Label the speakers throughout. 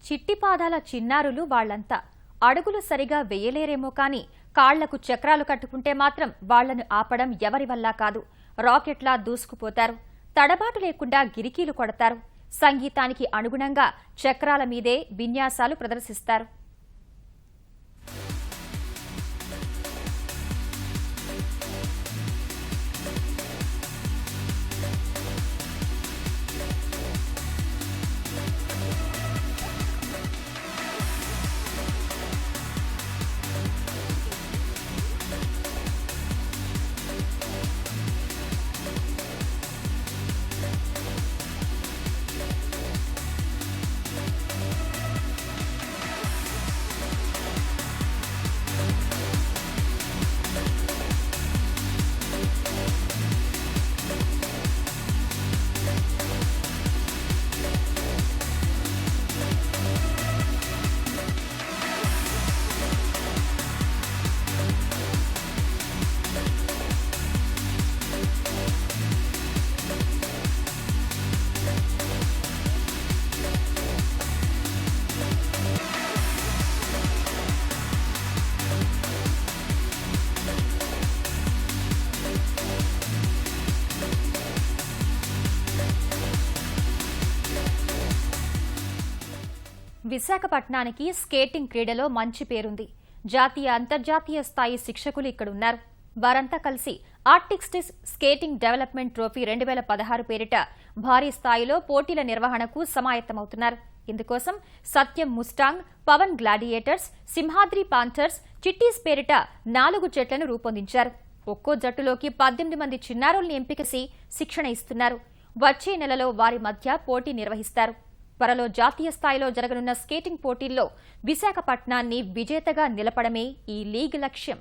Speaker 1: చిట్టి పాదాల చిన్నారులు వాళ్లంతా అడుగులు సరిగా వేయలేరేమో కాని కాళ్లకు చక్రాలు కట్టుకుంటే మాత్రం వాళ్లను ఆపడం ఎవరి వల్ల కాదు. రాకెట్లా దూసుకుపోతారు. తడబాటు లేకుండా గిరికీలు కొడతారు. సంగీతానికి అనుగుణంగా చక్రాల మీదే విన్యాసాలు ప్రదర్శిస్తారు. విశాఖపట్నానికి స్కేటింగ్ క్రీడలో మంచి పేరుంది. జాతీయ అంతర్జాతీయ స్థాయి శిక్షకులు ఇక్కడున్నారు. వారంతా కలిసి ఆర్టిస్టిక్స్ స్కేటింగ్ డెవలప్మెంట్ ట్రోఫీ 2016 పేరిట భారీ స్థాయిలో పోటీల నిర్వహణకు సమాయత్తమవుతున్నారు. ఇందుకోసం Satyam Mustang, Pavan Gladiators, Simhadri Panthers, చిట్టీస్ పేరిట 4 జట్లను రూపొందించారు. ఒక్కో జట్టులోకి 18 మంది చిన్నారుల్ని ఎంపిక చేసి శిక్షణ ఇస్తున్నారు. వచ్చే నెలలో వారి మధ్య పోటీ నిర్వహిస్తారు. త్వరలో జాతీయ స్థాయిలో జరగనున్న స్కేటింగ్ పోటీల్లో విశాఖపట్నాన్ని విజేతగా నిలపడమే ఈ లీగ్ లక్ష్యం.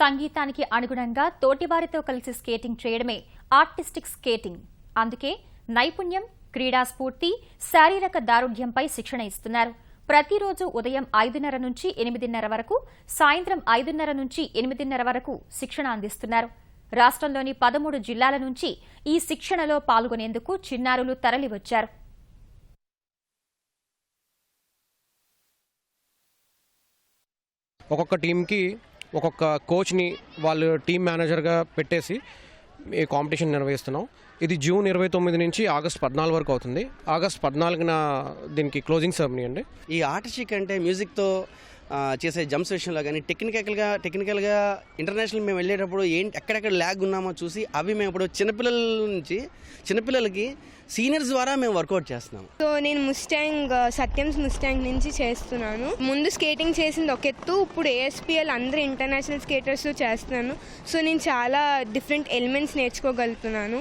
Speaker 1: సంగీతానికి అనుగుణంగా తోటివారితో కలిసి స్కేటింగ్ చేయడమే ఆర్టిస్టిక్ స్కేటింగ్. అందుకే నైపుణ్యం, క్రీడా స్ఫూర్తి, శారీరక దారుఢ్యంపై శిక్షణ ఇస్తున్నారు. ప్రతిరోజు ఉదయం 5:30 నుంచి 8:30 వరకు, సాయంత్రం 5:30 నుంచి 8:30 వరకు శిక్షణ అందిస్తున్నారు. రాష్ట్రంలోని 13 జిల్లాల నుంచి ఈ శిక్షణలో పాల్గొనేందుకు చిన్నారులు తరలివచ్చారు.
Speaker 2: ఒక్కొక్క టీంకి ఒక్కొక్క కోచ్ని వాళ్ళు టీం మేనేజర్గా పెట్టేసి ఈ కాంపిటీషన్ నిర్వహిస్తున్నాం. ఇది జూన్ 29 నుంచి ఆగస్ట్ 14 వరకు అవుతుంది. ఆగస్ట్ 14న దీనికి క్లోజింగ్ సెరమనీ అండి.
Speaker 3: ఈ ఆర్టిస్టిక్ అంటే మ్యూజిక్తో చేసే జంప్స్ విషయంలో కానీ టెక్నికల్గా ఇంటర్నేషనల్ మేము వెళ్ళేటప్పుడు ఎక్కడెక్కడ ల్యాగ్ ఉన్నామో చూసి అవి మేము ఇప్పుడు చిన్నపిల్లలకి సీనియర్స్ ద్వారా మేము వర్కౌట్ చేస్తున్నాం.
Speaker 4: సో నేను సత్యంస్ ముస్టాంగ్ నుంచి చేస్తున్నాను. ముందు స్కేటింగ్ చేసింది ఒక ఎత్తు, ఇప్పుడు ASPL అందరూ ఇంటర్నేషనల్ స్కేటర్స్ చేస్తున్నాను. సో నేను చాలా డిఫరెంట్ ఎలిమెంట్స్ నేర్చుకోగలుగుతున్నాను.